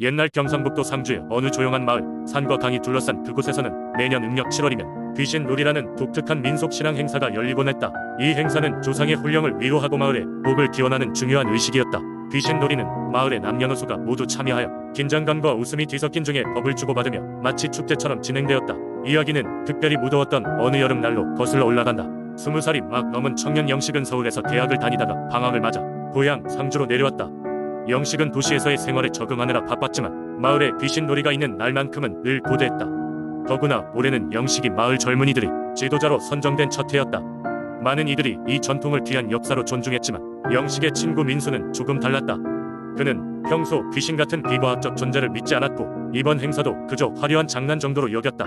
옛날 경상북도 상주의 어느 조용한 마을, 산과 강이 둘러싼 그곳에서는 매년 음력 7월이면 귀신놀이라는 독특한 민속신앙 행사가 열리곤 했다. 이 행사는 조상의 훈령을 위로하고 마을에 복을 기원하는 중요한 의식이었다. 귀신놀이는 마을의 남녀노소가 모두 참여하여 긴장감과 웃음이 뒤섞인 중에 법을 주고받으며 마치 축제처럼 진행되었다. 이야기는 특별히 무더웠던 어느 여름날로 거슬러 올라간다. 20살이 막 넘은 청년 영식은 서울에서 대학을 다니다가 방학을 맞아 고향 상주로 내려왔다. 영식은 도시에서의 생활에 적응하느라 바빴지만 마을에 귀신놀이가 있는 날만큼은 늘 고대했다. 더구나 올해는 영식이 마을 젊은이들이 지도자로 선정된 첫 해였다. 많은 이들이 이 전통을 귀한 역사로 존중했지만 영식의 친구 민수는 조금 달랐다. 그는 평소 귀신 같은 비과학적 존재를 믿지 않았고 이번 행사도 그저 화려한 장난 정도로 여겼다.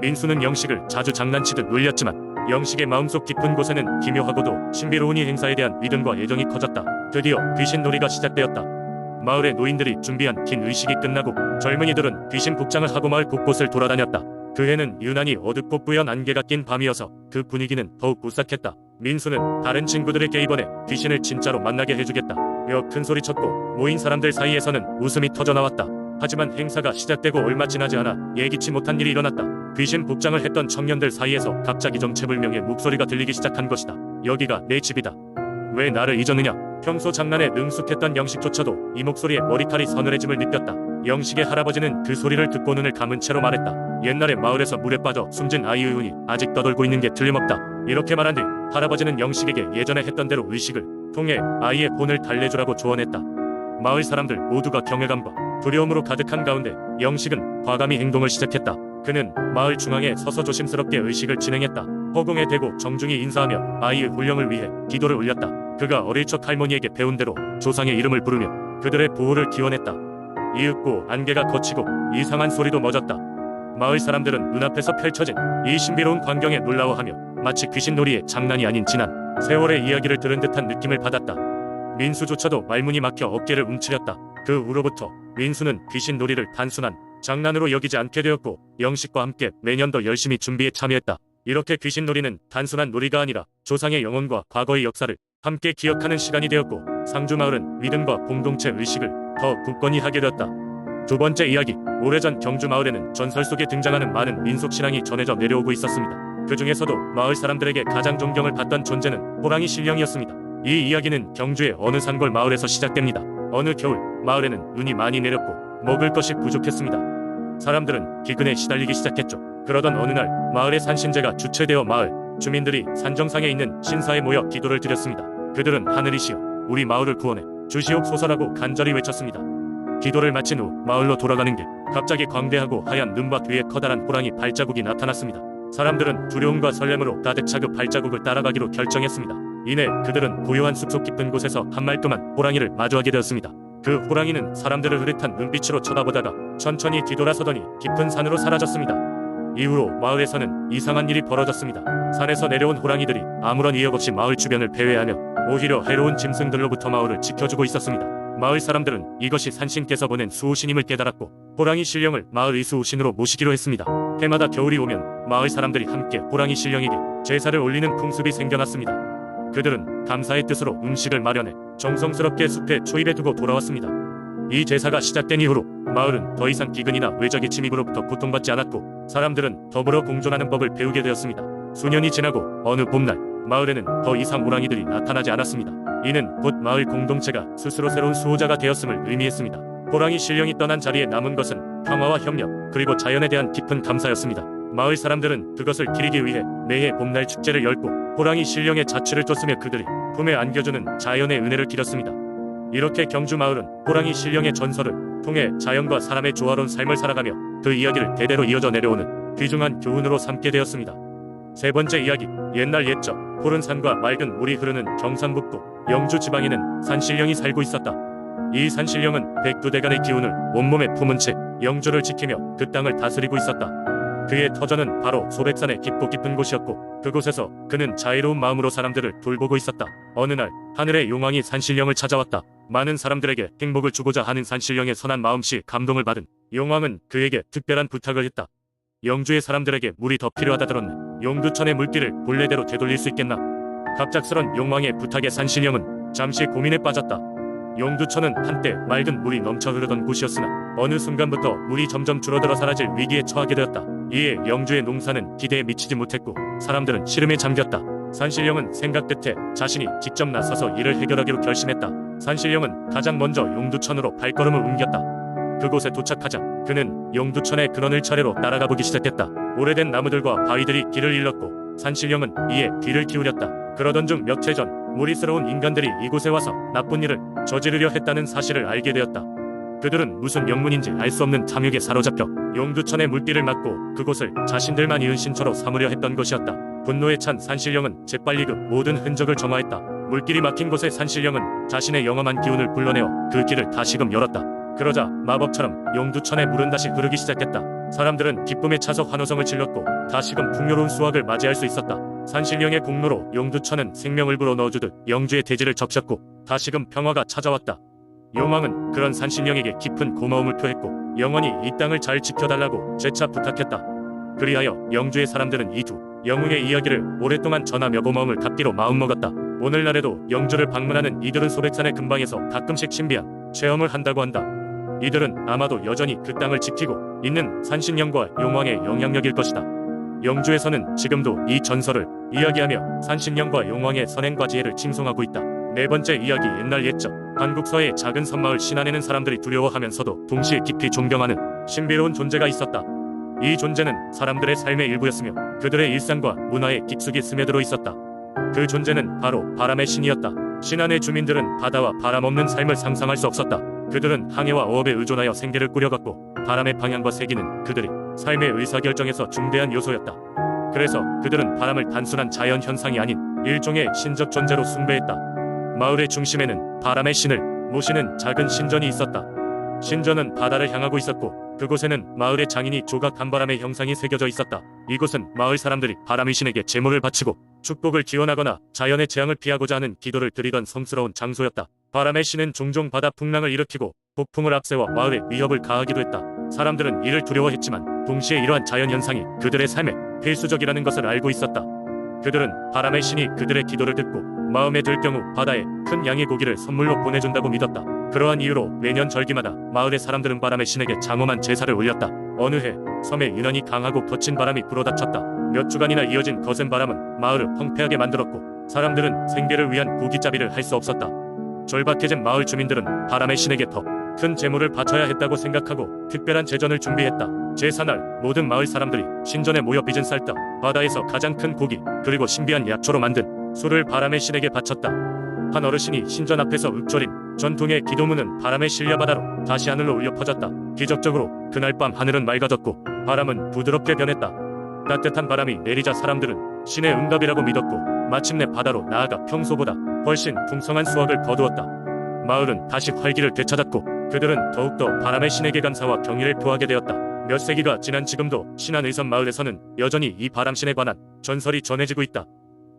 민수는 영식을 자주 장난치듯 놀렸지만 영식의 마음속 깊은 곳에는 기묘하고도 신비로운 이 행사에 대한 믿음과 애정이 커졌다. 드디어 귀신놀이가 시작되었다. 마을의 노인들이 준비한 긴 의식이 끝나고 젊은이들은 귀신 복장을 하고 마을 곳곳을 돌아다녔다. 그 해는 유난히 어둡고 뿌연 안개가 낀 밤이어서 그 분위기는 더욱 오싹했다. 민수는 다른 친구들에게 이번에 귀신을 진짜로 만나게 해주겠다 며 큰 소리쳤고 모인 사람들 사이에서는 웃음이 터져나왔다. 하지만 행사가 시작되고 얼마 지나지 않아 예기치 못한 일이 일어났다. 귀신 복장을 했던 청년들 사이에서 갑자기 정체불명의 목소리가 들리기 시작한 것이다. 여기가 내 집이다. 왜 나를 잊었느냐? 평소 장난에 능숙했던 영식조차도 이 목소리에 머리칼이 서늘해짐을 느꼈다. 영식의 할아버지는 그 소리를 듣고 눈을 감은 채로 말했다. 옛날에 마을에서 물에 빠져 숨진 아이의 운이 아직 떠돌고 있는 게 틀림없다. 이렇게 말한 뒤 할아버지는 영식에게 예전에 했던 대로 의식을 통해 아이의 혼을 달래주라고 조언했다. 마을 사람들 모두가 경외감과 두려움으로 가득한 가운데 영식은 과감히 행동을 시작했다. 그는 마을 중앙에 서서 조심스럽게 의식을 진행했다. 허공에 대고 정중히 인사하며 아이의 훈령을 위해 기도를 올렸다. 그가 어릴 적 할머니에게 배운 대로 조상의 이름을 부르며 그들의 보호를 기원했다. 이윽고 안개가 걷히고 이상한 소리도 멎었다. 마을 사람들은 눈앞에서 펼쳐진 이 신비로운 광경에 놀라워하며 마치 귀신놀이의 장난이 아닌 지난 세월의 이야기를 들은 듯한 느낌을 받았다. 민수조차도 말문이 막혀 어깨를 움츠렸다. 그 후로부터 민수는 귀신놀이를 단순한 장난으로 여기지 않게 되었고 영식과 함께 매년 더 열심히 준비에 참여했다. 이렇게 귀신놀이는 단순한 놀이가 아니라 조상의 영혼과 과거의 역사를 함께 기억하는 시간이 되었고 상주마을은 믿음과 공동체 의식을 더 굳건히 하게 되었다. 두 번째 이야기, 오래전 경주마을에는 전설 속에 등장하는 많은 민속신앙이 전해져 내려오고 있었습니다. 그 중에서도 마을 사람들에게 가장 존경을 받던 존재는 호랑이 신령이었습니다. 이 이야기는 경주의 어느 산골 마을에서 시작됩니다. 어느 겨울 마을에는 눈이 많이 내렸고 먹을 것이 부족했습니다. 사람들은 기근에 시달리기 시작했죠. 그러던 어느 날 마을의 산신제가 주최되어 마을 주민들이 산정상에 있는 신사에 모여 기도를 드렸습니다. 그들은 하늘이시여 우리 마을을 구원해 주시옵소서라고 간절히 외쳤습니다. 기도를 마친 후 마을로 돌아가는 길 갑자기 광대하고 하얀 눈밭 위에 커다란 호랑이 발자국이 나타났습니다. 사람들은 두려움과 설렘으로 가득차그 발자국을 따라가기로 결정했습니다. 이내 그들은 고요한 숲속 깊은 곳에서 한말끔한 호랑이를 마주하게 되었습니다. 그 호랑이는 사람들을 흐릿한 눈빛으로 쳐다보다가 천천히 뒤돌아서더니 깊은 산으로 사라졌습니다. 이후로 마을에서는 이상한 일이 벌어졌습니다. 산에서 내려온 호랑이들이 아무런 이역 없이 마을 주변을 배회하며 오히려 해로운 짐승들로부터 마을을 지켜주고 있었습니다. 마을 사람들은 이것이 산신께서 보낸 수호신임을 깨달았고 호랑이 신령을 마을 의수호신으로 모시기로 했습니다. 해마다 겨울이 오면 마을 사람들이 함께 호랑이 신령에게 제사를 올리는 풍습이 생겨났습니다. 그들은 감사의 뜻으로 음식을 마련해 정성스럽게 숲에 초입에 두고 돌아왔습니다. 이 제사가 시작된 이후로 마을은 더 이상 기근이나 외적의 침입으로부터 고통받지 않았고 사람들은 더불어 공존하는 법을 배우게 되었습니다. 수년이 지나고 어느 봄날 마을에는 더 이상 호랑이들이 나타나지 않았습니다. 이는 곧 마을 공동체가 스스로 새로운 수호자가 되었음을 의미했습니다. 호랑이 신령이 떠난 자리에 남은 것은 평화와 협력 그리고 자연에 대한 깊은 감사였습니다. 마을 사람들은 그것을 기리기 위해 매해 봄날 축제를 열고 호랑이 신령의 자취를 쫓으며 그들이 품에 안겨주는 자연의 은혜를 기렸습니다. 이렇게 경주 마을은 호랑이 신령의 전설을 통해 자연과 사람의 조화로운 삶을 살아가며 그 이야기를 대대로 이어져 내려오는 귀중한 교훈으로 삼게 되었습니다. 세 번째 이야기, 옛날 옛적 푸른 산과 맑은 물이 흐르는 경상북도 영주 지방에는 산신령이 살고 있었다. 이 산신령은 백두대간의 기운을 온몸에 품은 채 영주를 지키며 그 땅을 다스리고 있었다. 그의 터전은 바로 소백산의 깊고 깊은 곳이었고 그곳에서 그는 자애로운 마음으로 사람들을 돌보고 있었다. 어느 날 하늘의 용왕이 산신령을 찾아왔다. 많은 사람들에게 행복을 주고자 하는 산신령의 선한 마음씨 감동을 받은 용왕은 그에게 특별한 부탁을 했다. 영주의 사람들에게 물이 더 필요하다 들었네. 용두천의 물길을 본래대로 되돌릴 수 있겠나? 갑작스런 용왕의 부탁에 산신령은 잠시 고민에 빠졌다. 용두천은 한때 맑은 물이 넘쳐 흐르던 곳이었으나 어느 순간부터 물이 점점 줄어들어 사라질 위기에 처하게 되었다. 이에 영주의 농사는 기대에 미치지 못했고 사람들은 시름에 잠겼다. 산신령은 생각 끝에 자신이 직접 나서서 이를 해결하기로 결심했다. 산신령은 가장 먼저 용두천으로 발걸음을 옮겼다. 그곳에 도착하자 그는 용두천의 근원을 차례로 따라가 보기 시작했다. 오래된 나무들과 바위들이 길을 잃었고 산신령은 이에 귀를 기울였다. 그러던 중 몇 해 전 무리스러운 인간들이 이곳에 와서 나쁜 일을 저지르려 했다는 사실을 알게 되었다. 그들은 무슨 영문인지 알 수 없는 탐욕에 사로잡혀 용두천의 물길을 막고 그곳을 자신들만 이은 신처로 삼으려 했던 것이었다. 분노에 찬 산신령은 재빨리 그 모든 흔적을 정화했다. 물길이 막힌 곳에 산신령은 자신의 영험한 기운을 불러내어 그 길을 다시금 열었다. 그러자 마법처럼 용두천의 물은 다시 흐르기 시작했다. 사람들은 기쁨에 차서 환호성을 질렀고 다시금 풍요로운 수확을 맞이할 수 있었다. 산신령의 공로로 용두천은 생명을 불어넣어주듯 영주의 대지를 적셨고 다시금 평화가 찾아왔다. 용왕은 그런 산신령에게 깊은 고마움을 표했고 영원히 이 땅을 잘 지켜달라고 재차 부탁했다. 그리하여 영주의 사람들은 이 두 영웅의 이야기를 오랫동안 전하며 고마움을 갚기로 마음먹었다. 오늘날에도 영주를 방문하는 이들은 소백산의 근방에서 가끔씩 신비한 체험을 한다고 한다. 이들은 아마도 여전히 그 땅을 지키고 있는 산신령과 용왕의 영향력일 것이다. 영주에서는 지금도 이 전설을 이야기하며 산신령과 용왕의 선행과 지혜를 칭송하고 있다. 네 번째 이야기. 옛날 옛적 한국서의 작은 섬마을 신안에는 사람들이 두려워하면서도 동시에 깊이 존경하는 신비로운 존재가 있었다. 이 존재는 사람들의 삶의 일부였으며 그들의 일상과 문화에 깊숙이 스며들어 있었다. 그 존재는 바로 바람의 신이었다. 신안의 주민들은 바다와 바람 없는 삶을 상상할 수 없었다. 그들은 항해와 어업에 의존하여 생계를 꾸려갔고 바람의 방향과 세기는 그들의 삶의 의사결정에서 중대한 요소였다. 그래서 그들은 바람을 단순한 자연 현상이 아닌 일종의 신적 존재로 숭배했다. 마을의 중심에는 바람의 신을 모시는 작은 신전이 있었다. 신전은 바다를 향하고 있었고 그곳에는 마을의 장인이 조각 한 바람의 형상이 새겨져 있었다. 이곳은 마을 사람들이 바람의 신에게 제물을 바치고 축복을 기원하거나 자연의 재앙을 피하고자 하는 기도를 드리던 성스러운 장소였다. 바람의 신은 종종 바다 풍랑을 일으키고 폭풍을 앞세워 마을에 위협을 가하기도 했다. 사람들은 이를 두려워했지만 동시에 이러한 자연현상이 그들의 삶에 필수적이라는 것을 알고 있었다. 그들은 바람의 신이 그들의 기도를 듣고 마음에 들 경우 바다에 큰 양의 고기를 선물로 보내준다고 믿었다. 그러한 이유로 매년 절기마다 마을의 사람들은 바람의 신에게 장엄한 제사를 올렸다. 어느 해 섬에 유난히 강하고 거친 바람이 불어닥쳤다. 몇 주간이나 이어진 거센 바람은 마을을 황폐하게 만들었고 사람들은 생계를 위한 고깃잡이를 할 수 없었다. 절박해진 마을 주민들은 바람의 신에게 더 큰 제물을 바쳐야 했다고 생각하고 특별한 제전을 준비했다. 제사날 모든 마을 사람들이 신전에 모여 빚은 쌀떡, 바다에서 가장 큰 고기, 그리고 신비한 약초로 만든 술을 바람의 신에게 바쳤다. 한 어르신이 신전 앞에서 읊조린 전통의 기도문은 바람의 신려바다로 다시 하늘로 울려 퍼졌다. 기적적으로 그날 밤 하늘은 맑아졌고 바람은 부드럽게 변했다. 따뜻한 바람이 내리자 사람들은 신의 응답이라고 믿었고 마침내 바다로 나아가 평소보다 훨씬 풍성한 수확을 거두었다. 마을은 다시 활기를 되찾았고 그들은 더욱더 바람의 신에게 감사와 경의를 표하게 되었다. 몇 세기가 지난 지금도 신안 의선 마을에서는 여전히 이 바람신에 관한 전설이 전해지고 있다.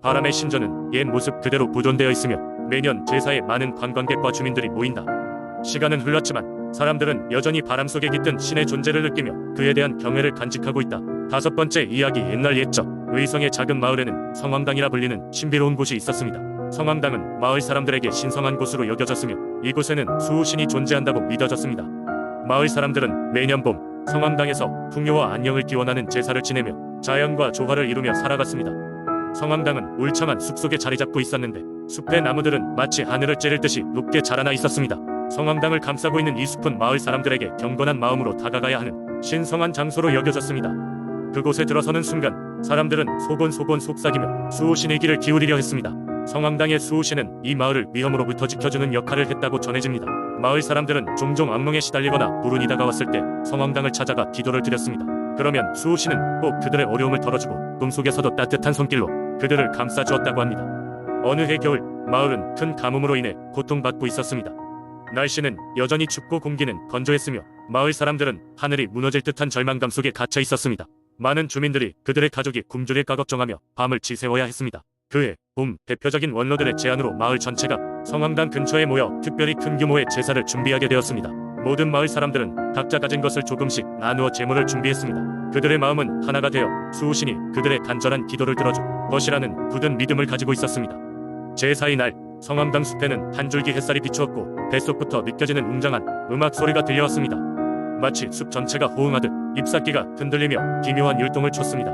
바람의 신전은 옛 모습 그대로 보존되어 있으며 매년 제사에 많은 관광객과 주민들이 모인다. 시간은 흘렀지만 사람들은 여전히 바람 속에 깃든 신의 존재를 느끼며 그에 대한 경외를 간직하고 있다. 다섯 번째 이야기. 옛날 옛적 의성의 작은 마을에는 성황당이라 불리는 신비로운 곳이 있었습니다. 성황당은 마을 사람들에게 신성한 곳으로 여겨졌으며 이곳에는 수호신이 존재한다고 믿어졌습니다. 마을 사람들은 매년 봄 성황당에서 풍요와 안녕을 기원하는 제사를 지내며 자연과 조화를 이루며 살아갔습니다. 성황당은 울창한 숲속에 자리 잡고 있었는데 숲의 나무들은 마치 하늘을 찌를 듯이 높게 자라나 있었습니다. 성황당을 감싸고 있는 이 숲은 마을 사람들에게 경건한 마음으로 다가가야 하는 신성한 장소로 여겨졌습니다. 그곳에 들어서는 순간 사람들은 소곤소곤 속삭이며 수호신의 귀를 기울이려 했습니다. 성황당의 수호신은 이 마을을 위험으로부터 지켜주는 역할을 했다고 전해집니다. 마을 사람들은 종종 악몽에 시달리거나 불운이 다가왔을 때 성황당을 찾아가 기도를 드렸습니다. 그러면 수호신은 꼭 그들의 어려움을 덜어주고 꿈속에서도 따뜻한 손길로 그들을 감싸주었다고 합니다. 어느 해 겨울 마을은 큰 가뭄으로 인해 고통받고 있었습니다. 날씨는 여전히 춥고 공기는 건조했으며 마을 사람들은 하늘이 무너질 듯한 절망감 속에 갇혀 있었습니다. 많은 주민들이 그들의 가족이 굶주릴까 걱정하며 밤을 지새워야 했습니다. 그해 봄 대표적인 원로들의 제안으로 마을 전체가 성황당 근처에 모여 특별히 큰 규모의 제사를 준비하게 되었습니다. 모든 마을 사람들은 각자 가진 것을 조금씩 나누어 제물을 준비했습니다. 그들의 마음은 하나가 되어 수호신이 그들의 간절한 기도를 들어줄 것이라는 굳은 믿음을 가지고 있었습니다. 제사의 날 성황당 숲에는 한 줄기 햇살이 비추었고 뱃속부터 느껴지는 웅장한 음악 소리가 들려왔습니다. 마치 숲 전체가 호응하듯 잎사귀가 흔들리며 기묘한 율동을 췄습니다.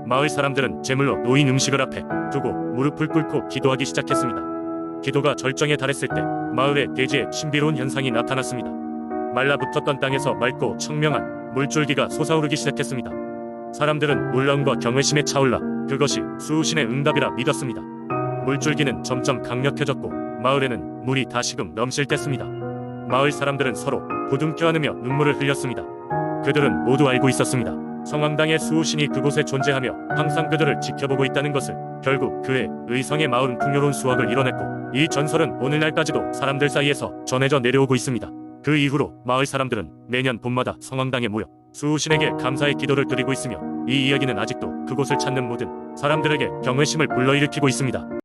마을 사람들은 제물로 놓인 음식을 앞에 두고 무릎을 꿇고 기도하기 시작했습니다. 기도가 절정에 달했을 때 마을의 대지에 신비로운 현상이 나타났습니다. 말라붙었던 땅에서 맑고 청명한 물줄기가 솟아오르기 시작했습니다. 사람들은 놀라움과 경외심에 차올라 그것이 수호신의 응답이라 믿었습니다. 물줄기는 점점 강력해졌고 마을에는 물이 다시금 넘실댔습니다. 마을 사람들은 서로 부둥켜 안으며 눈물을 흘렸습니다. 그들은 모두 알고 있었습니다. 성황당의 수호신이 그곳에 존재하며 항상 그들을 지켜보고 있다는 것을. 결국 그해 의성의 마을은 풍요로운 수확을 이뤄냈고 이 전설은 오늘날까지도 사람들 사이에서 전해져 내려오고 있습니다. 그 이후로 마을 사람들은 매년 봄마다 성황당에 모여 수호신에게 감사의 기도를 드리고 있으며 이 이야기는 아직도 그곳을 찾는 모든 사람들에게 경외심을 불러일으키고 있습니다.